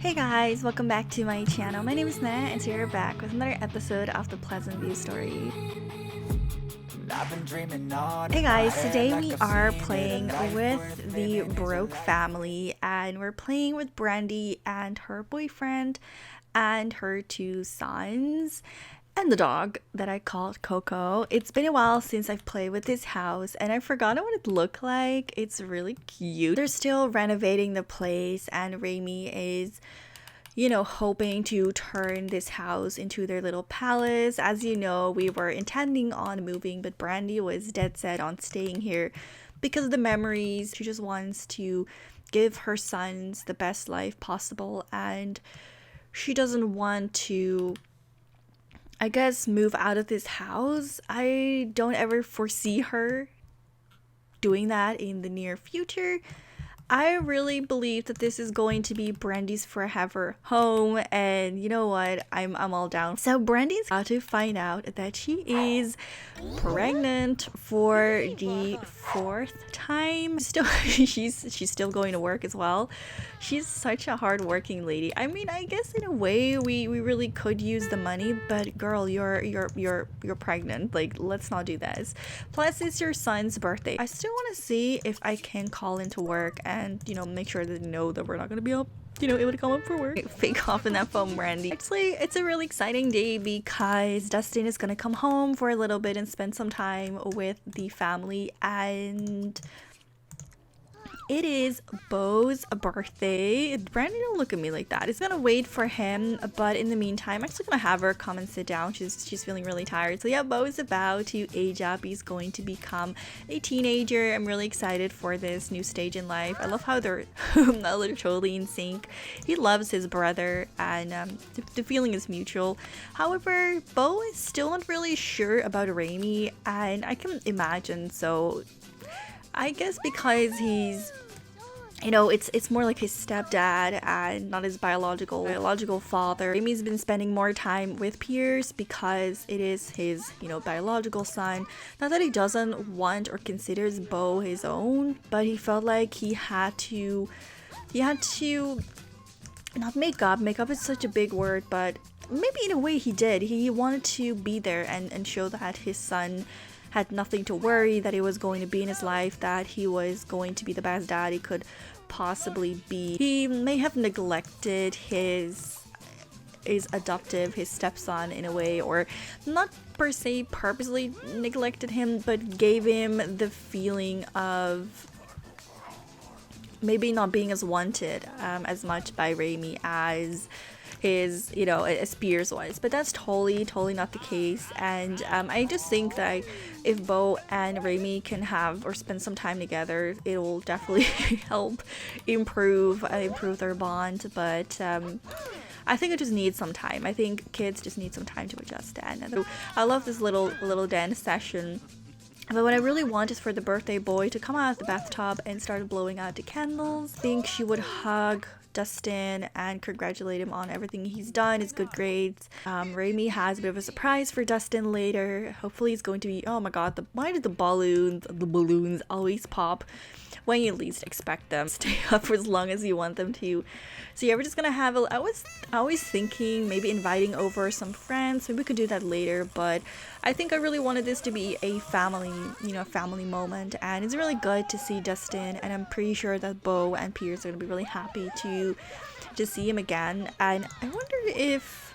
Hey guys, welcome back to my channel. My name is Nenna and today we're back with another episode of the Pleasantview story. Hey guys, today we are playing with the Broke family and we're playing with Brandy and her boyfriend and her two sons and the dog that I called Coco. It's been a while since I've played with this house and I've forgotten what it looked like. It's really cute. They're still renovating the place and Remi is, hoping to turn this house into their little palace. As you know, we were intending on moving, but Brandy was dead set on staying here because of the memories. She just wants to give her sons the best life possible and she doesn't want to, I guess, move out of this house. I don't ever foresee her doing that in the near future. I really believe that this is going to be Brandy's forever home, and you know what? I'm all down. So Brandy's about to find out that she is pregnant for the fourth time. Still, she's still going to work as well. She's such a hard-working lady. I mean, I guess in a way we really could use the money, but girl, you're pregnant. Like, let's not do this. Plus, it's your son's birthday. I still want to see if I can call into work and make sure that they know that we're not gonna be able to come up for work. Fake off in that phone, Brandy. Actually, it's a really exciting day because Dustin is gonna come home for a little bit and spend some time with the family, and it is Beau's birthday. Brandy, don't look at me like that. It's gonna wait for him, but in the meantime, I'm actually gonna have her come and sit down. She's feeling really tired. So yeah, Beau is about to age up. He's going to become a teenager. I'm really excited for this new stage in life. I love how they're totally in sync. He loves his brother, and the feeling is mutual. However, Beau is still not really sure about Remi, and I can imagine. So I guess because he's, it's more like his stepdad and not his biological father. Remi's been spending more time with Piers because it is his, biological son. Not that he doesn't want or considers Beau his own, but he felt like he had to not make up is such a big word, but maybe in a way he did. He wanted to be there and show that his son had nothing to worry, that he was going to be in his life, that he was going to be the best dad he could possibly be. He may have neglected his stepson in a way, or not per se purposely neglected him, but gave him the feeling of maybe not being as wanted as much by Remi as his, as Piers was. But that's totally not the case, and I just think that if Beau and Remi can have or spend some time together, it will definitely help improve their bond. But I think it just needs some time. I think kids just need some time to adjust. And I love this little dance session. But what I really want is for the birthday boy to come out of the bathtub and start blowing out the candles. I think she would hug Dustin and congratulate him on everything he's done, his good grades. Remi has a bit of a surprise for Dustin later. Hopefully it's going to be, oh my god, why did the balloons always pop when you least expect them? Stay up for as long as you want them to. So yeah, we're just gonna have I was thinking maybe inviting over some friends. Maybe we could do that later, but I think I really wanted this to be a family moment, and it's really good to see Dustin, and I'm pretty sure that Beau and Piers are gonna be really happy to see him again. And I wonder if,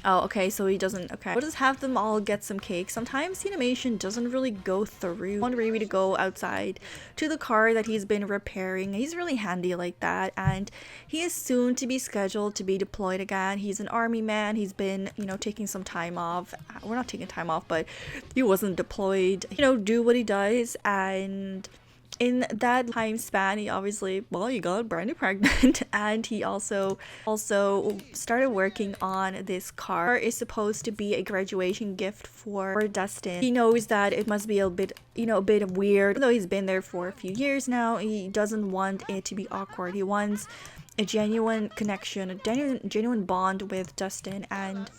oh, okay, so he doesn't, okay. We'll just have them all get some cake. Sometimes the animation doesn't really go through. I want Remi to go outside to the car that he's been repairing. He's really handy like that, and he is soon to be scheduled to be deployed again. He's an army man. He's been, taking some time off. We're not taking time off, but he wasn't deployed. Do what he does, and in that time span, he obviously, he got Brandy pregnant, and he also started working on this car. It's supposed to be a graduation gift for Dustin. He knows that it must be a bit weird. Though he's been there for a few years now, he doesn't want it to be awkward. He wants a genuine connection, a genuine bond with Dustin, and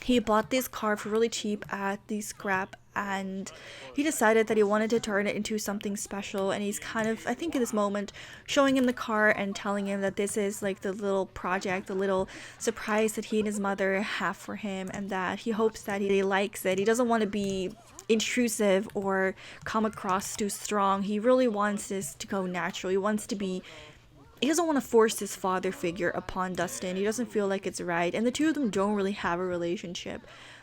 he bought this car for really cheap at the scrap and he decided that he wanted to turn it into something special. And he's kind of, I think in this moment, showing him the car and telling him that this is like the little project, the little surprise that he and his mother have for him, and that he hopes that he likes it. He doesn't want to be intrusive or come across too strong. He really wants this to go natural. He doesn't want to force his father figure upon Dustin. He doesn't feel like it's right, and the two of them don't really have a relationship.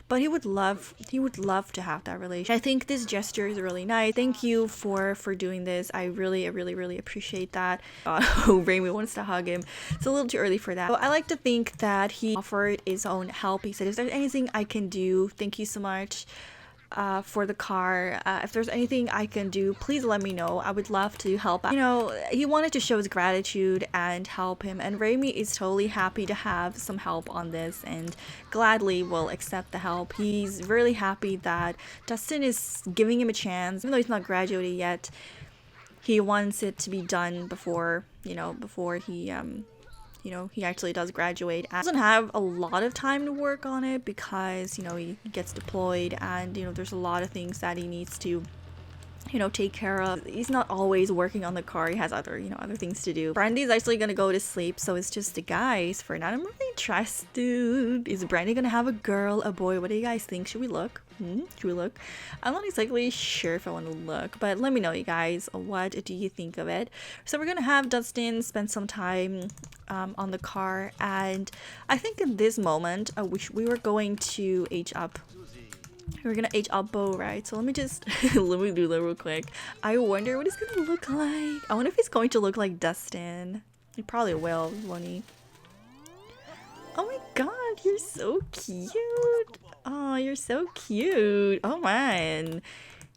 But he would love to have that relationship. I think this gesture is really nice. Thank you for doing this. I really appreciate that. Oh, Remi wants to hug him. It's a little too early for that. But I like to think that he offered his own help. He said, "Is there anything I can do? Thank you so much for the car. If there's anything I can do, please let me know. I would love to help out." You know, he wanted to show his gratitude and help him, and Remi is totally happy to have some help on this and gladly will accept the help. He's really happy that Dustin is giving him a chance, even though he's not graduated yet. He wants it to be done before he actually does graduate. And doesn't have a lot of time to work on it because, he gets deployed and, there's a lot of things that he needs to, take care of. He's not always working on the car. He has other things to do. Brandy's actually gonna go to sleep, so it's just the guys for now. I'm really interested. Is Brandy gonna have a girl, a boy? What do you guys think? Should we look? Should we look? I'm not exactly sure if I want to look, but let me know, you guys. What do you think of it? So we're gonna have Dustin spend some time on the car, and I think in this moment, we were going to age up. We're gonna age up Beau, right? So let me just let me do that real quick. I wonder what he's gonna look like. I wonder if he's going to look like Dustin. He probably will, won't he? Oh my god, you're so cute. Oh, you're so cute. Oh man.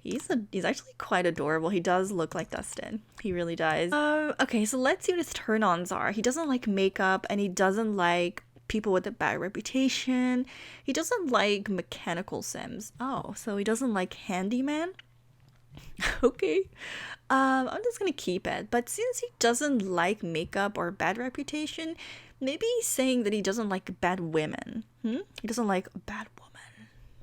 He's actually quite adorable. He does look like Dustin. He really does. Okay, so let's see what his turn-ons are. He doesn't like makeup, and he doesn't like people with a bad reputation. He doesn't like mechanical sims. Oh, so he doesn't like handyman? Okay. I'm just gonna keep it. But since he doesn't like makeup or bad reputation, maybe he's saying that he doesn't like bad women. He doesn't like a bad woman.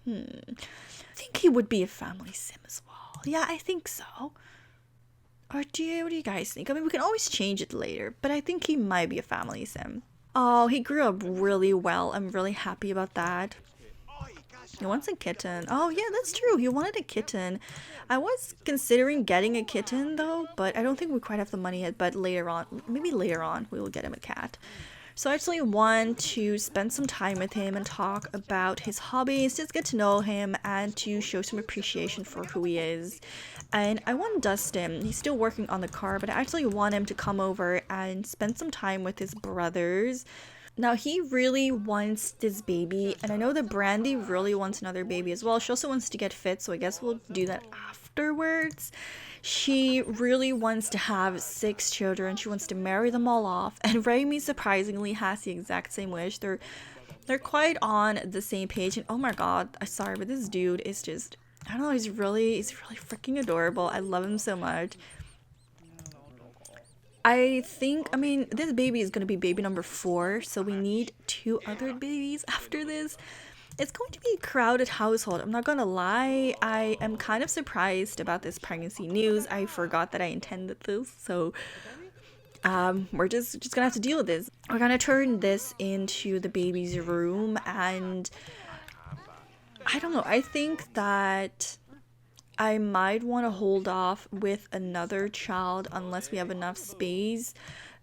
I think he would be a family sim as well. Yeah, I think so. Or what do you guys think? I mean, we can always change it later, but I think he might be a family sim. Oh, he grew up really well. I'm really happy about that. He wants a kitten. Oh, yeah, that's true. He wanted a kitten. I was considering getting a kitten, though, but I don't think we quite have the money yet. But later on, maybe later on, we will get him a cat. So I actually want to spend some time with him and talk about his hobbies, just get to know him and to show some appreciation for who he is. And I want Dustin, he's still working on the car, but I actually want him to come over and spend some time with his brothers. Now, he really wants this baby, and I know that Brandy really wants another baby as well. She also wants to get fit, so I guess we'll do that afterwards. She really wants to have 6 children. She wants to marry them all off, and Remi surprisingly has the exact same wish. They're quite on the same page, and oh my god, I'm sorry, but this dude is just, I don't know, he's really freaking adorable. I love him so much. I mean, this baby is going to be baby number 4, so we need 2 other babies after this. It's going to be a crowded household. I'm not going to lie. I am kind of surprised about this pregnancy news. I forgot that I intended this, so we're just going to have to deal with this. We're going to turn this into the baby's room, and I don't know. I think that I might want to hold off with another child unless we have enough space.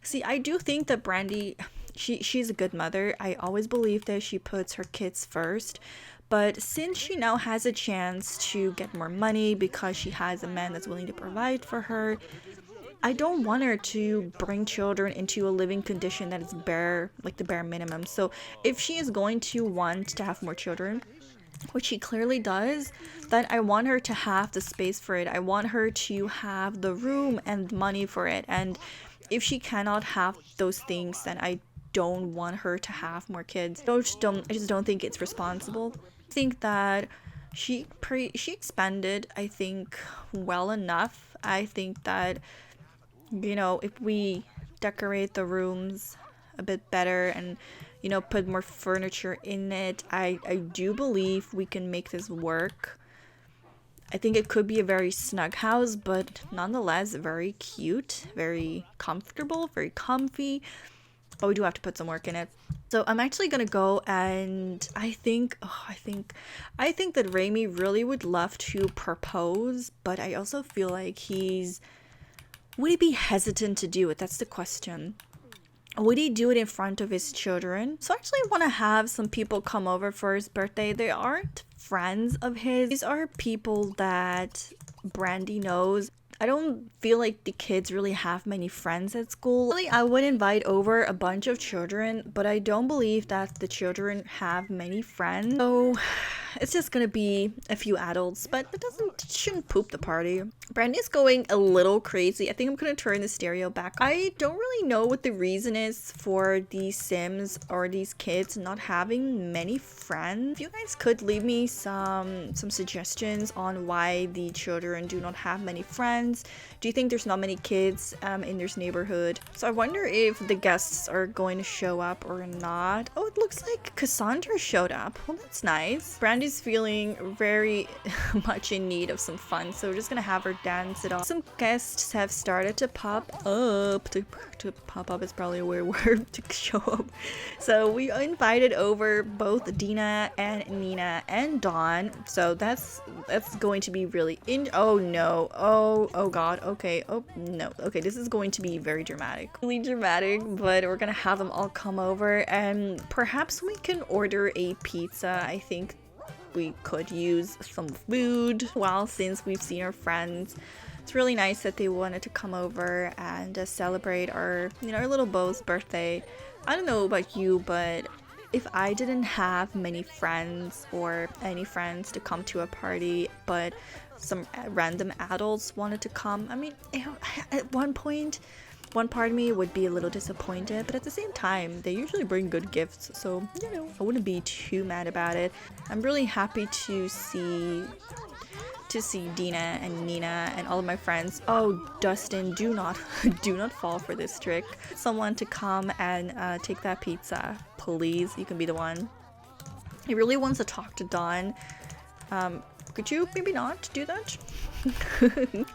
See, I do think that Brandy, she's a good mother. I always believe that she puts her kids first. But since she now has a chance to get more money because she has a man that's willing to provide for her, I don't want her to bring children into a living condition that is bare, like the bare minimum. So if she is going to want to have more children, which she clearly does, then I want her to have the space for it. I want her to have the room and money for it. And if she cannot have those things, then I don't want her to have more kids. I just don't think it's responsible. I think that she expanded, I think, well enough. I think that, if we decorate the rooms a bit better and put more furniture in it, I do believe we can make this work. I think it could be a very snug house, but nonetheless very cute, very comfortable, very comfy. But we do have to put some work in it. So I'm actually gonna go, and I think that Remi really would love to propose, but I also feel like would he be hesitant to do it? That's the question. Would he do it in front of his children? So I actually want to have some people come over for his birthday. They aren't friends of his. These are people that Brandy knows. I don't feel like the kids really have many friends at school. Really, I would invite over a bunch of children, but I don't believe that the children have many friends. So it's just gonna be a few adults, but it shouldn't poop the party. Brandy's going a little crazy. I think I'm gonna turn the stereo back. I don't really know what the reason is for these Sims or these kids not having many friends. If you guys could leave me some suggestions on why the children do not have many friends. Do you think there's not many kids in this neighborhood? So I wonder if the guests are going to show up or not. Oh, it looks like Cassandra showed up. Well, that's nice. Brandy's feeling very much in need of some fun, so we're just gonna have her dance it off. Some guests have started to pop up. To pop up is probably a weird word, to show up. So we invited over both Dina and Nina and Dawn. So that's going to be really oh no. Oh god. Okay. Oh no. Okay, this is going to be very dramatic. Really dramatic, but we're gonna have them all come over, and perhaps we can order a pizza. I think we could use some food. Well, since we've seen our friends, it's really nice that they wanted to come over and celebrate our little Beau's birthday. I don't know about you, but if I didn't have many friends or any friends to come to a party, but some random adults wanted to come, I mean, at one point, one part of me would be a little disappointed, but at the same time, they usually bring good gifts, so, I wouldn't be too mad about it. I'm really happy to see Dina and Nina and all of my friends. Oh, Dustin, do not fall for this trick. Someone to come and take that pizza, please. You can be the one. He really wants to talk to Dawn. Could you maybe not do that?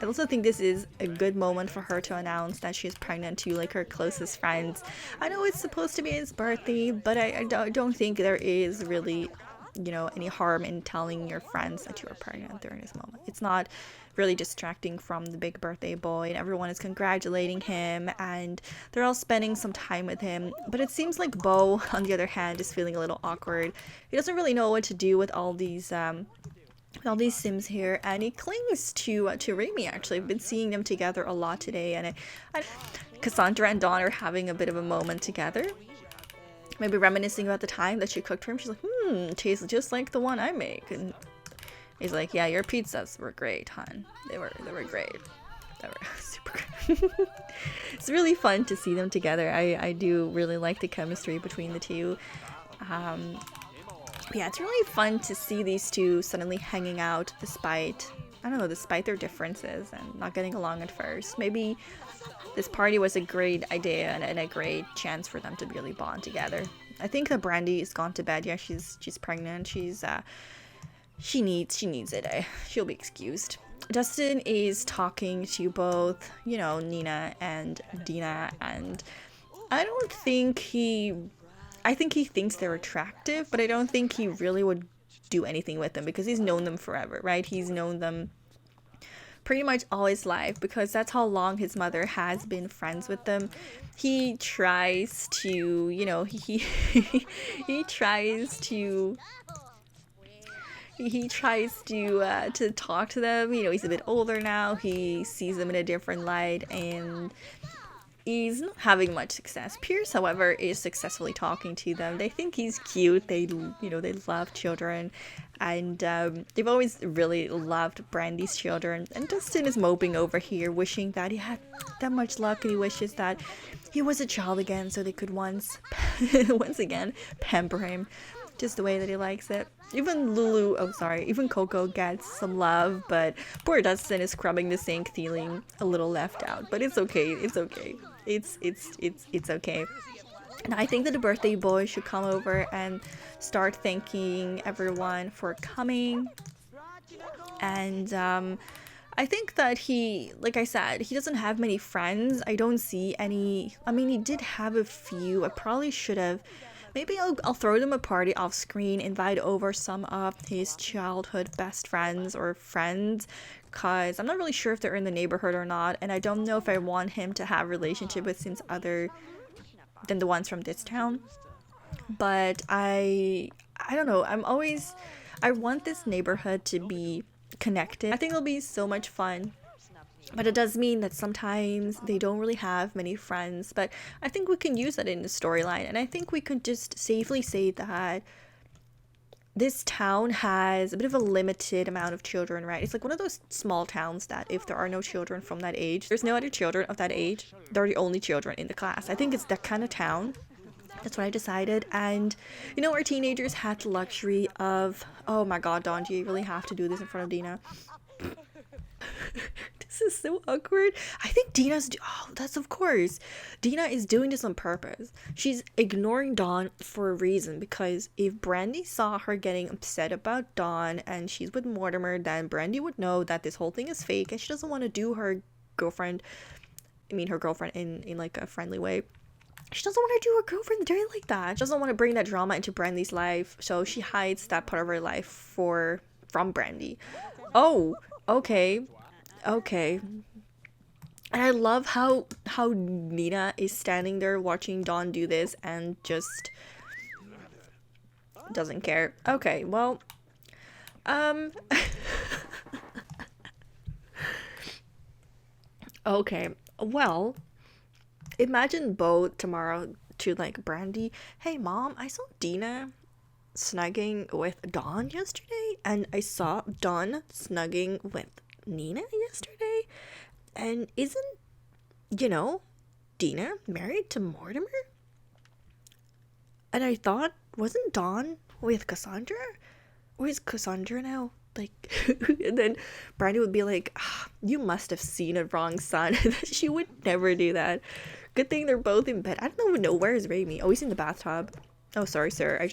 I also think this is a good moment for her to announce that she's pregnant to her closest friends. I know it's supposed to be his birthday, but I don't think there is really any harm in telling your friends that you are pregnant during this moment. It's not really distracting from the big birthday boy, and everyone is congratulating him and they're all spending some time with him. But it seems like Beau, on the other hand, is feeling a little awkward. He doesn't really know what to do with all these Sims here, and he clings to Remi. Actually, I've been seeing them together a lot today, and Cassandra and Dawn are having a bit of a moment together. Maybe reminiscing about the time that she cooked for him. She's like, tastes just like the one I make. And he's like, yeah, your pizzas were great, hon. They were great. They were super great. It's really fun to see them together. I do really like the chemistry between the two. Yeah, it's really fun to see these two suddenly hanging out despite their differences and not getting along at first. Maybe this party was a great idea and a great chance for them to really bond together. I think that Brandy is gone to bed. Yeah, she's pregnant. She needs it. She'll be excused. Dustin is talking to both, Nina and Dina, and I think he thinks they're attractive, but I don't think he really would do anything with them because he's known them forever, right? He's known them pretty much all his life because that's how long his mother has been friends with them. He tries to, he tries to talk to them. He's a bit older now. He sees them in a different light, and he's not having much success. Pierce, however, is successfully talking to them. They think he's cute. They love children, and they've always really loved Brandy's children. And Dustin is moping over here, wishing that he had that much luck, and he wishes that he was a child again, so they could once again pamper him just the way that he likes it. Even Coco gets some love, but poor Dustin is scrubbing the sink, feeling a little left out. But it's okay. It's okay. It's okay. And I think that the birthday boy should come over and start thanking everyone for coming. And I think that he, like I said, he doesn't have many friends. I don't see any. I mean, he did have a few. I probably should have. Maybe I'll throw them a party off screen, invite over some of his childhood best friends or friends, because I'm not really sure if they're in the neighborhood or not, and I don't know if I want him to have a relationship with since other than the ones from this town. But I don't know. I want this neighborhood to be connected. I think it'll be so much fun. But it does mean that sometimes they don't really have many friends. But I think we can use that in the storyline. And I think we could just safely say that this town has a bit of a limited amount of children, right? It's like one of those small towns that if there are no children from that age, there's no other children of that age, they're the only children in the class. I think it's that kind of town. That's what I decided. And you know, our teenagers had the luxury of, oh my god, Don, do you really have to do this in front of Dina? This is so awkward. I think that's of course. Dina is doing this on purpose. She's ignoring Dawn for a reason, because if Brandy saw her getting upset about Dawn and she's with Mortimer, then Brandy would know that this whole thing is fake and she doesn't want to do her girlfriend in like a friendly way. She doesn't want to do her girlfriend dirty like that. She doesn't want to bring that drama into Brandy's life, so she hides that part of her life from Brandy. Oh, okay. Okay. And I love how Nina is standing there watching Dawn do this and just doesn't care. Okay, well, okay, well, imagine Beau tomorrow to like Brandy. Hey mom, I saw Dina snugging with Dawn yesterday, and I saw Dawn snugging with Nina yesterday. And isn't, Dina married to Mortimer? And I thought, wasn't Dawn with Cassandra? Or is Cassandra now? Like, and then Brandy would be like, you must have seen it wrong, son. She would never do that. Good thing they're both in bed. I don't even know, where is Remi? Oh, he's in the bathtub. Oh, sorry, sir.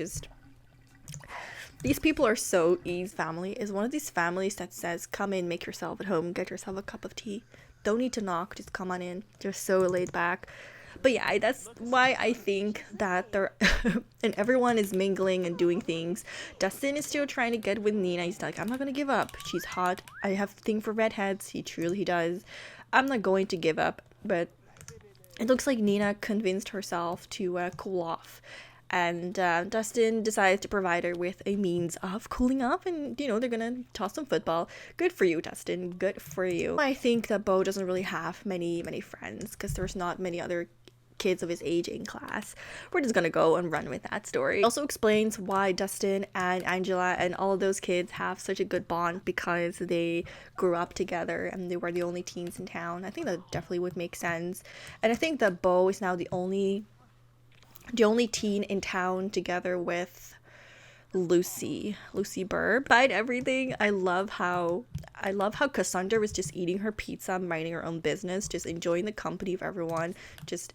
These people are so Eve's family. Is one of these families that says, come in, make yourself at home, get yourself a cup of tea. Don't need to knock, just come on in. They're so laid back. But yeah, that's why I think that they're and everyone is mingling and doing things. Dustin is still trying to get with Nina. He's like, I'm not gonna give up. She's hot. I have a thing for redheads. He truly does. I'm not going to give up. But it looks like Nina convinced herself to cool off. And Dustin decides to provide her with a means of cooling off, and they're gonna toss some football. Good for you, Dustin. Good for you. I think that Beau doesn't really have many friends because there's not many other kids of his age in class. We're just gonna go and run with that story. It also explains why Dustin and Angela and all of those kids have such a good bond, because they grew up together and they were the only teens in town. I think that definitely would make sense. And I think that Beau is now the only teen in town together with Lucy Burr. Despite everything, I love how Cassandra was just eating her pizza, minding her own business, just enjoying the company of everyone, just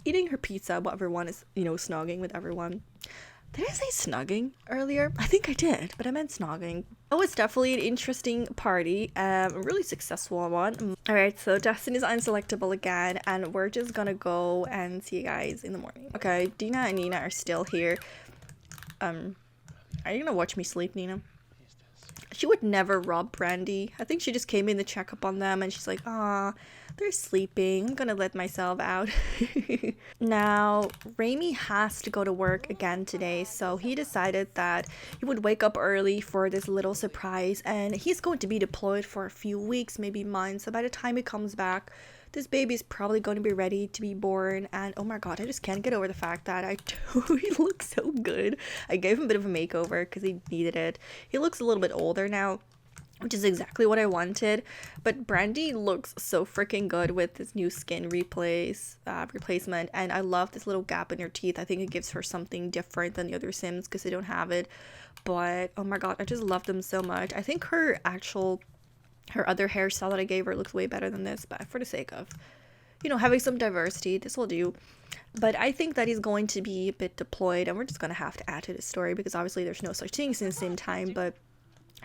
eating her pizza while everyone is, snogging with everyone. Did I say snugging earlier? I think I did, but I meant snogging. It was definitely an interesting party, a really successful one. Alright, so Dustin is unselectable again, and we're just gonna go and see you guys in the morning. Okay, Dina and Nina are still here. Are you gonna watch me sleep, Nina? She would never rob Brandy. I think she just came in to check up on them, and she's like, ah, they're sleeping. I'm gonna let myself out. Now, Remi has to go to work again today, so he decided that he would wake up early for this little surprise, and he's going to be deployed for a few weeks, maybe months. So by the time he comes back, this baby's probably going to be ready to be born. And oh my god, I just can't get over the fact that he looks so good. I gave him a bit of a makeover because he needed it. He looks a little bit older now, which is exactly what I wanted. But Brandy looks so freaking good with this new skin replacement, and I love this little gap in her teeth. I think it gives her something different than the other Sims because they don't have it. But oh my god, I just love them so much. I think her other hairstyle that I gave her looks way better than this, but for the sake of having some diversity, this will do. But I think that he's going to be a bit deployed, and we're just gonna have to add to the story because obviously there's no such thing since in time. But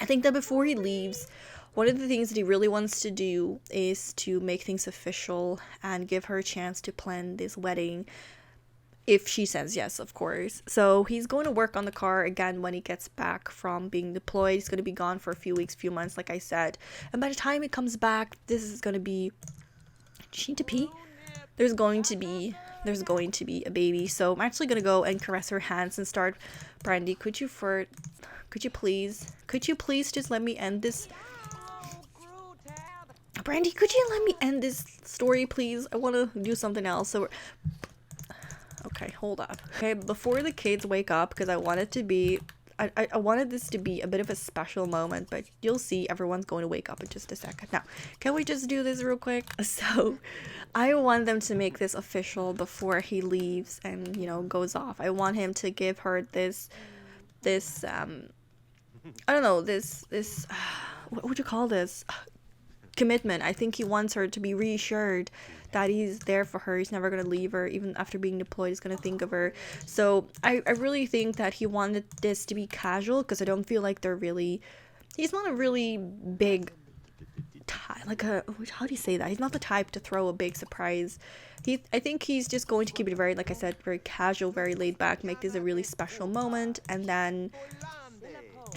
I think that before he leaves, one of the things that he really wants to do is to make things official and give her a chance to plan this wedding, if she says yes, of course. So he's going to work on the car again when he gets back from being deployed. He's going to be gone for a few weeks, few months, like I said. And by the time he comes back, this is going to be... Does she need to pee? There's going to be a baby. So I'm actually going to go and caress her hands and start. Brandy, could you please just let me end this? Brandy, could you let me end this story, please? I want to do something else. So okay, hold up. Okay, before the kids wake up, because I want it to be, I wanted this to be a bit of a special moment, but you'll see everyone's going to wake up in just a second. Now, can we just do this real quick? So, I want them to make this official before he leaves and, you know, goes off. I want him to give her this, I don't know, this, what would you call this? Commitment. I think he wants her to be reassured that he's there for her. He's never going to leave her. Even after being deployed, he's going to think of her. So I really think that he wanted this to be casual, because I don't feel like he's not a really big type, how do you say that? He's not the type to throw a big surprise. I think he's just going to keep it very, like I said, very casual, very laid back, make this a really special moment, and then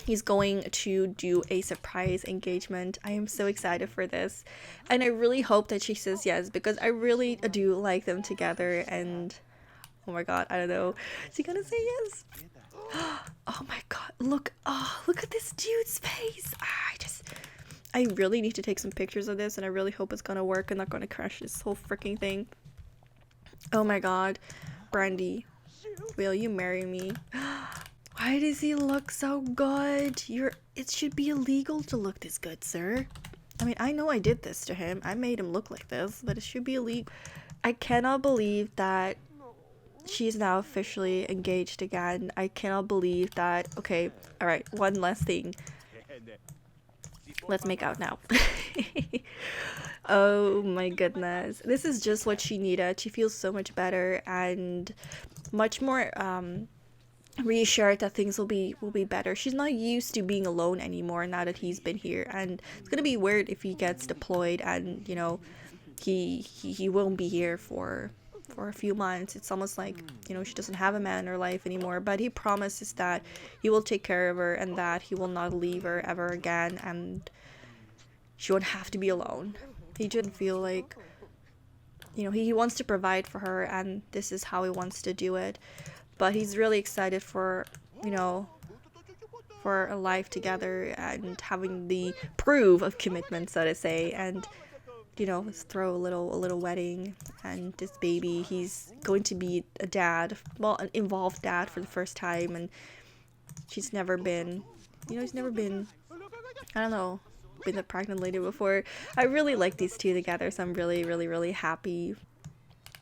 he's going to do a surprise engagement. I am so excited for this, and I really hope that she says yes, because I really do like them together. And oh my god, I don't know, is he gonna say yes? Oh my god, look at this dude's face. I really need to take some pictures of this, and I really hope it's gonna work and not gonna crash this whole freaking thing. Oh my god, Brandy, will you marry me? Why does he look so good? It should be illegal to look this good, sir. I mean, I know I did this to him. I made him look like this, but it should be illegal. I cannot believe that she's now officially engaged again. I cannot believe that. Okay, alright, one last thing. Let's make out now. Oh my goodness. This is just what she needed. She feels so much better and much more, reassured that things will be better. She's not used to being alone anymore now that he's been here, and it's gonna be weird if he gets deployed and, you know, he won't be here for a few months. It's almost like, you know, she doesn't have a man in her life anymore, but he promises that he will take care of her and that he will not leave her ever again, and she won't have to be alone. He didn't feel like, you know, he wants to provide for her, and this is how he wants to do it. But he's really excited for, you know, for a life together and having the proof of commitment, so to say, and, you know, let's throw a little wedding and this baby. He's going to be a dad, well, an involved dad for the first time, and he's never been, I don't know, been a pregnant lady before. I really like these two together, so I'm really happy.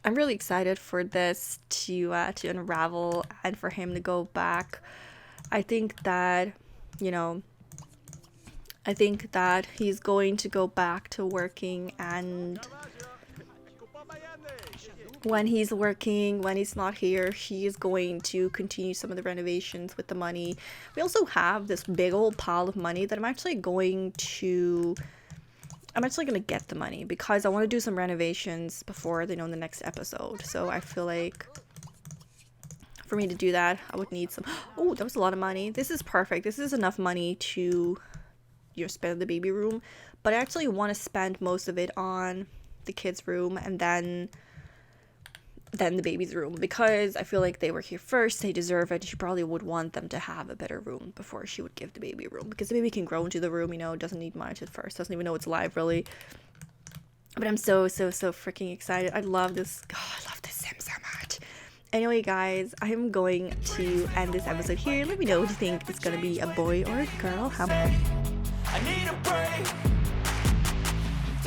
I'm really excited for this to unravel and for him to go back. I think that, you know, he's going to go back to working, and when he's working, when he's not here, he is going to continue some of the renovations with the money. We also have this big old pile of money that I'm actually going to get the money, because I want to do some renovations before, you know, in the next episode. So I feel like for me to do that, I would need some. Oh, that was a lot of money. This is perfect. This is enough money to, you know, spend in the baby room, but I actually want to spend most of it on the kids' room and then the baby's room, because I feel like they were here first, they deserve it. She probably would want them to have a better room before she would give the baby a room, because the baby can grow into the room, you know, doesn't need much at first, doesn't even know it's alive really. But I'm so freaking excited. I love this. Oh, I love this sim so much. Anyway, guys, I'm going to end this episode here. Let me know what you think. It's gonna be a boy or a girl. I need a break.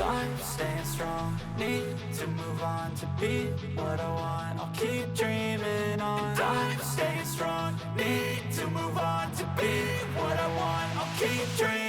I'm staying strong, need to move on to be what I want. I'll keep dreaming on. I'm staying strong, need to move on to be what I want. I'll keep dreaming.